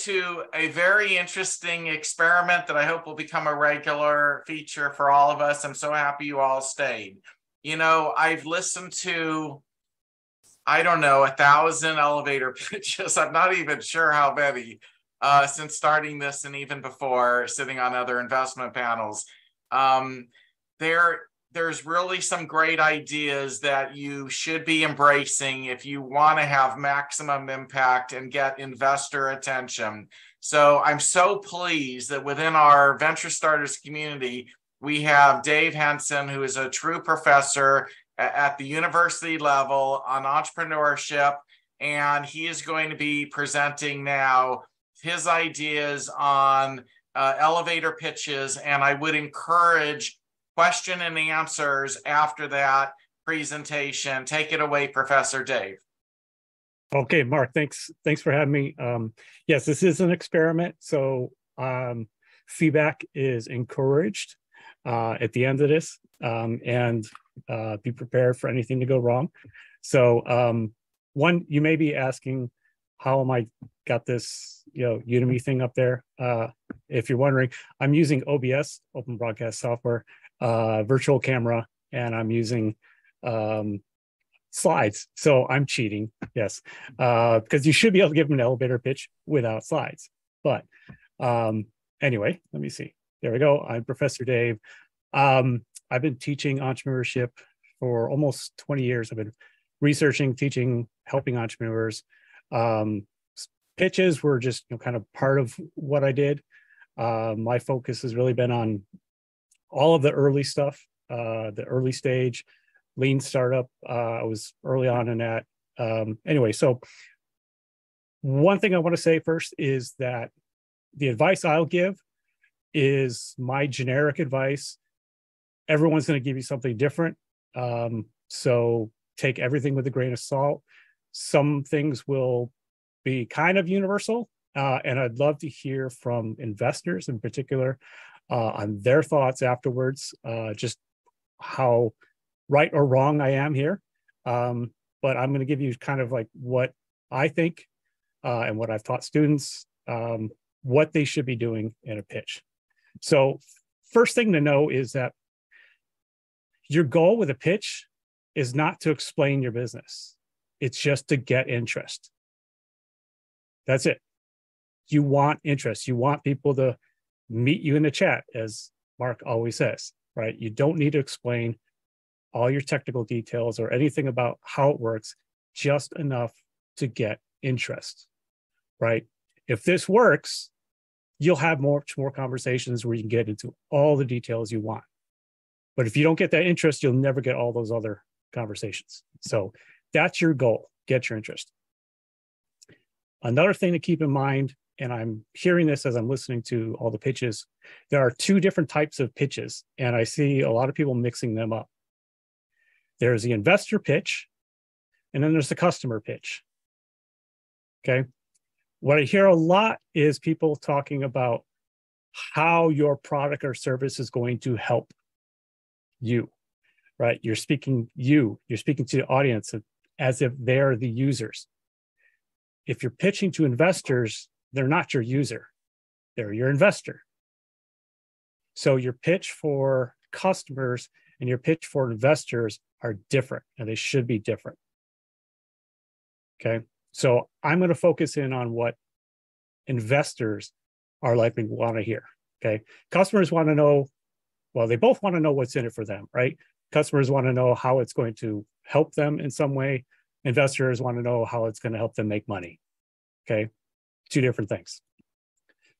to a very interesting experiment that I hope will become a regular feature for all of us. I'm so happy you all stayed. You know, I've listened to, I don't know, 1,000 elevator pitches. I'm not even sure how many since starting this and even before sitting on other investment panels. There's really some great ideas that you should be embracing if you want to have maximum impact and get investor attention. So I'm so pleased that within our Venture Starters community, we have Dave Henson, who is a true professor at the university level on entrepreneurship, and he is going to be presenting now his ideas on elevator pitches, and I would encourage question and answers after that presentation. Take it away, Professor Dave. Okay, Mark, thanks for having me. Yes, this is an experiment, so feedback is encouraged at the end of this, and be prepared for anything to go wrong. So one, you may be asking, how am I got this, Udemy thing up there? If you're wondering, I'm using OBS, Open Broadcast Software, virtual camera, and I'm using slides. So I'm cheating, yes, because you should be able to give them an elevator pitch without slides. But anyway, let me see. There we go. I'm Professor Dave. I've been teaching entrepreneurship for almost 20 years. I've been researching, teaching, helping entrepreneurs. Pitches were just kind of part of what I did. My focus has really been on all of the early stuff, the early stage, lean startup. I was early on in that. Anyway, so one thing I want to say first is that the advice I'll give is my generic advice. Everyone's going to give you something different. So take everything with a grain of salt. Some things will be kind of universal. And I'd love to hear from investors in particular on their thoughts afterwards, just how right or wrong I am here. But I'm going to give you kind of like what I think and what I've taught students, what they should be doing in a pitch. So first thing to know is that your goal with a pitch is not to explain your business. It's just to get interest. That's it. You want interest. You want people to meet you in the chat, as Mark always says, right? You don't need to explain all your technical details or anything about how it works, just enough to get interest, right? If this works, you'll have much more conversations where you can get into all the details you want. But if you don't get that interest, you'll never get all those other conversations. So that's your goal, get your interest. Another thing to keep in mind, and I'm hearing this as I'm listening to all the pitches, there are two different types of pitches, and I see a lot of people mixing them up. There's the investor pitch, and then there's the customer pitch. Okay. What I hear a lot is people talking about how your product or service is going to help you, right? You're speaking to the audience as if they're the users. If you're pitching to investors, they're not your user, they're your investor. So your pitch for customers and your pitch for investors are different, and they should be different. Okay, so I'm going to focus in on what investors are likely want to hear. Okay, customers want to know, well, they both want to know what's in it for them, right? Customers want to know how it's going to help them in some way. Investors want to know how it's going to help them make money. Okay, two different things.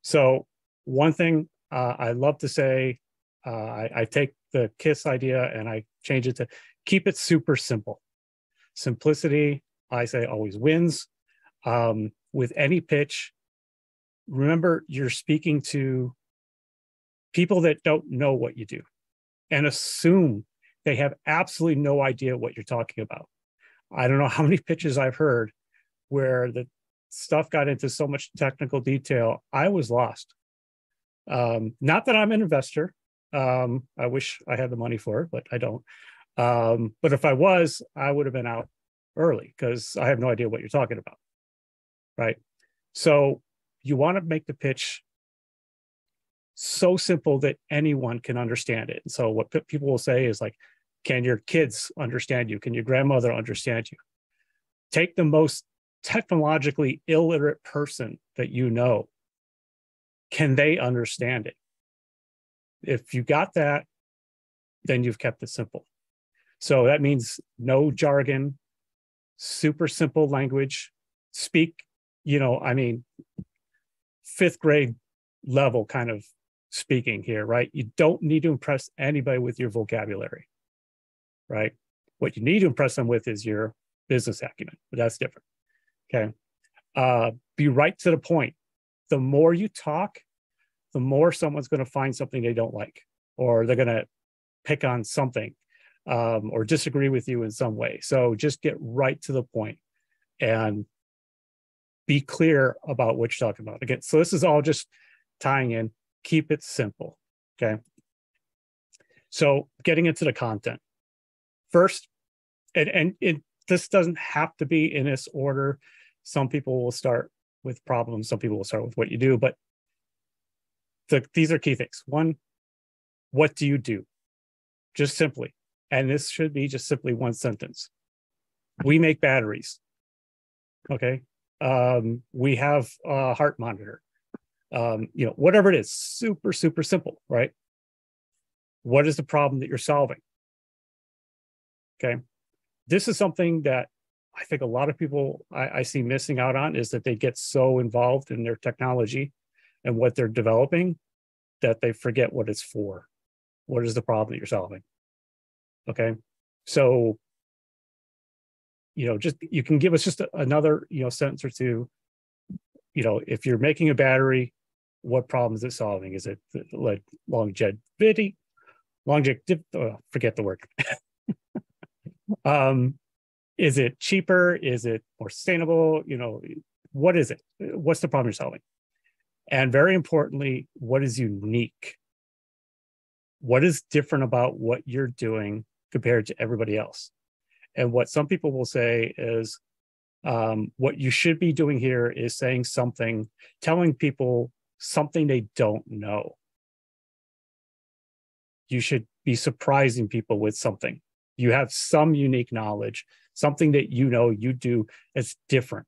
So one thing I love to say, I take the KISS idea and I change it to keep it super simple. Simplicity, I say, always wins. With any pitch, remember you're speaking to people that don't know what you do and assume they have absolutely no idea what you're talking about. I don't know how many pitches I've heard where the stuff got into so much technical detail, I was lost. Not that I'm an investor. I wish I had the money for it, but I don't. But if I was, I would have been out early because I have no idea what you're talking about, right? So you want to make the pitch so simple that anyone can understand it. So what people will say is like, can your kids understand you? Can your grandmother understand you? Take the most technologically illiterate person that you know. Can they understand it? If you got that, then you've kept it simple. So that means no jargon, super simple language, speak, I mean, fifth grade level kind of speaking here, right? You don't need to impress anybody with your vocabulary, right? What you need to impress them with is your business acumen, but that's different. Okay. Be right to the point. The more you talk, the more someone's going to find something they don't like, or they're going to pick on something, or disagree with you in some way. So just get right to the point and be clear about what you're talking about. Again, so this is all just tying in, keep it simple. Okay. So getting into the content first, and this doesn't have to be in this order. Some people will start with problems. Some people will start with what you do, but these are key things. One, what do you do? Just simply, and this should be just simply one sentence. We make batteries. Okay. We have a heart monitor. Whatever it is, super, super simple, right? What is the problem that you're solving? Okay. This is something that I think a lot of people I see missing out on, is that they get so involved in their technology and what they're developing that they forget what it's for. What is the problem that you're solving? Okay. So, just, you can give us just another, sentence or two. If you're making a battery, what problem is it solving? Is it like longevity? Forget the word. Is it cheaper? Is it more sustainable? What is it? What's the problem you're solving? And very importantly, what is unique? What is different about what you're doing compared to everybody else? And what some people will say is, what you should be doing here is saying something, telling people something they don't know. You should be surprising people with something. You have some unique knowledge, something that you do that's different.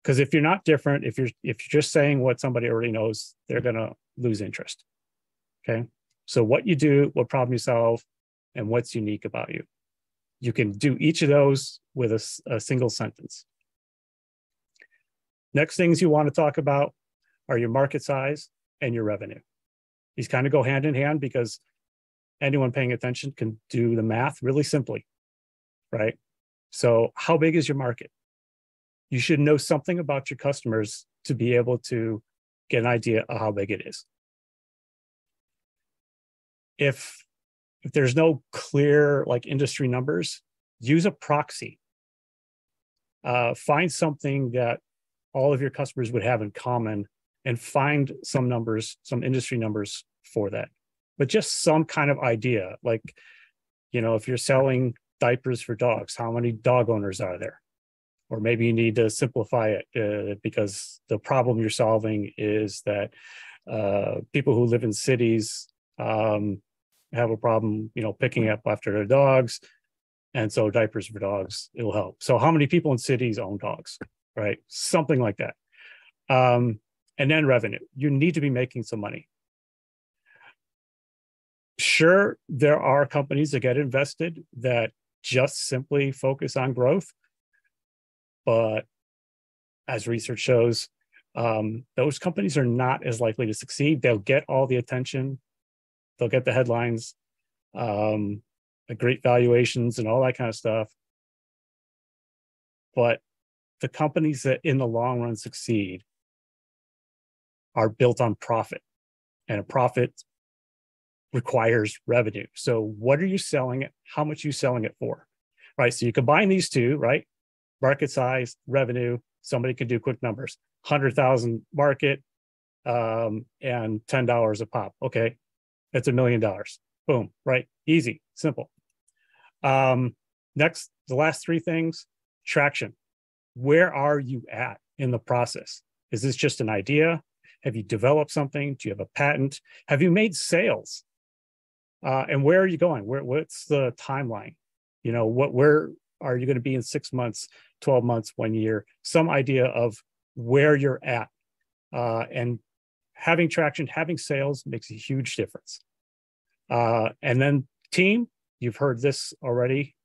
Because if you're not different, if you're just saying what somebody already knows, they're gonna lose interest. Okay. So what you do, what problem you solve, and what's unique about you. You can do each of those with a single sentence. Next things you want to talk about are your market size and your revenue. These kind of go hand in hand, because anyone paying attention can do the math really simply, right? So how big is your market? You should know something about your customers to be able to get an idea of how big it is. If there's no clear industry numbers, use a proxy. Find something that all of your customers would have in common, and find some numbers, some industry numbers for that. But just some kind of idea, if you're selling diapers for dogs, how many dog owners are there? Or maybe you need to simplify it because the problem you're solving is that people who live in cities have a problem, picking up after their dogs. And so diapers for dogs, it'll help. So how many people in cities own dogs, right? Something like that. And then revenue. You need to be making some money. Sure, there are companies that get invested that just simply focus on growth. But as research shows, those companies are not as likely to succeed. They'll get all the attention. They'll get the headlines, the great valuations and all that kind of stuff. But the companies that in the long run succeed are built on profit, and a profit requires revenue. So what are you selling it? How much are you selling it for? Right. So you combine these two, right? Market size, revenue. Somebody can do quick numbers. 100,000 market, and $10 a pop. Okay. That's $1 million. Boom. Right. Easy, simple. Next, the last three things: traction. Where are you at in the process? Is this just an idea? Have you developed something? Do you have a patent? Have you made sales? And where are you going? What's the timeline? Where are you going to be in 6 months, 12 months, 1 year? Some idea of where you're at. And having traction, having sales makes a huge difference. And then team, you've heard this already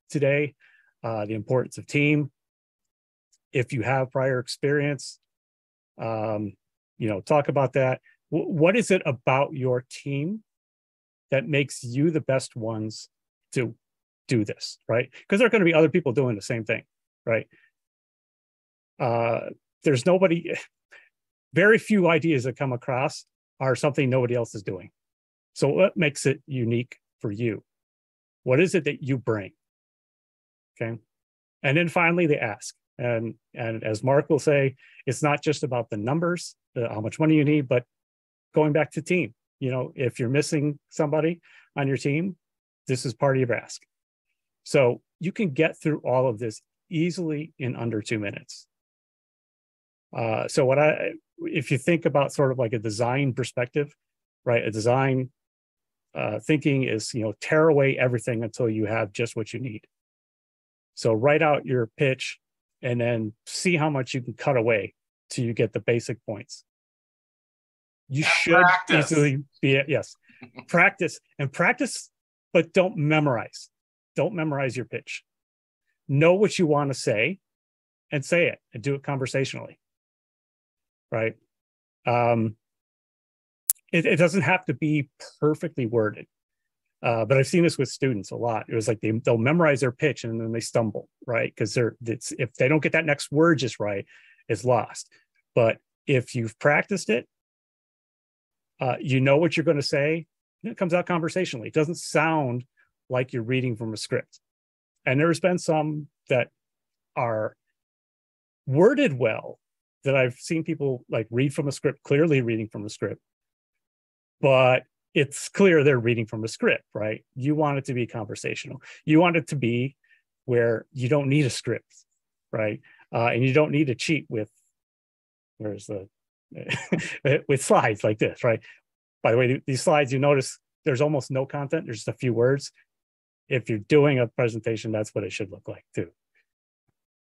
today, the importance of team. If you have prior experience, talk about that. What is it about your team that makes you the best ones to do this, right? Because there are going to be other people doing the same thing, right? There's nobody, very few ideas that come across are something nobody else is doing. So what makes it unique for you? What is it that you bring? Okay. And then finally, the ask. And as Mark will say, it's not just about the numbers, how much money you need, but going back to team. If you're missing somebody on your team, this is part of your ask. So you can get through all of this easily in under 2 minutes. So if you think about sort of like a design perspective, right? A design thinking is, tear away everything until you have just what you need. So write out your pitch and then see how much you can cut away till you get the basic points. You should easily be, yes, practice, but don't memorize. Don't memorize your pitch. Know what you want to say and say it and do it conversationally, right? It doesn't have to be perfectly worded. But I've seen this with students a lot. It was like they'll memorize their pitch and then they stumble, right? Because if they don't get that next word just right, it's lost. But if you've practiced it, you know what you're going to say, and it comes out conversationally. It doesn't sound like you're reading from a script. And there's been some that are worded well that I've seen people like read from a script, clearly reading from a script, but it's clear they're reading from a script, right? You want it to be conversational. You want it to be where you don't need a script, right? And you don't need to cheat with, with slides like this, right? By the way, these slides, you notice there's almost no content. There's just a few words. If you're doing a presentation, that's what it should look like too.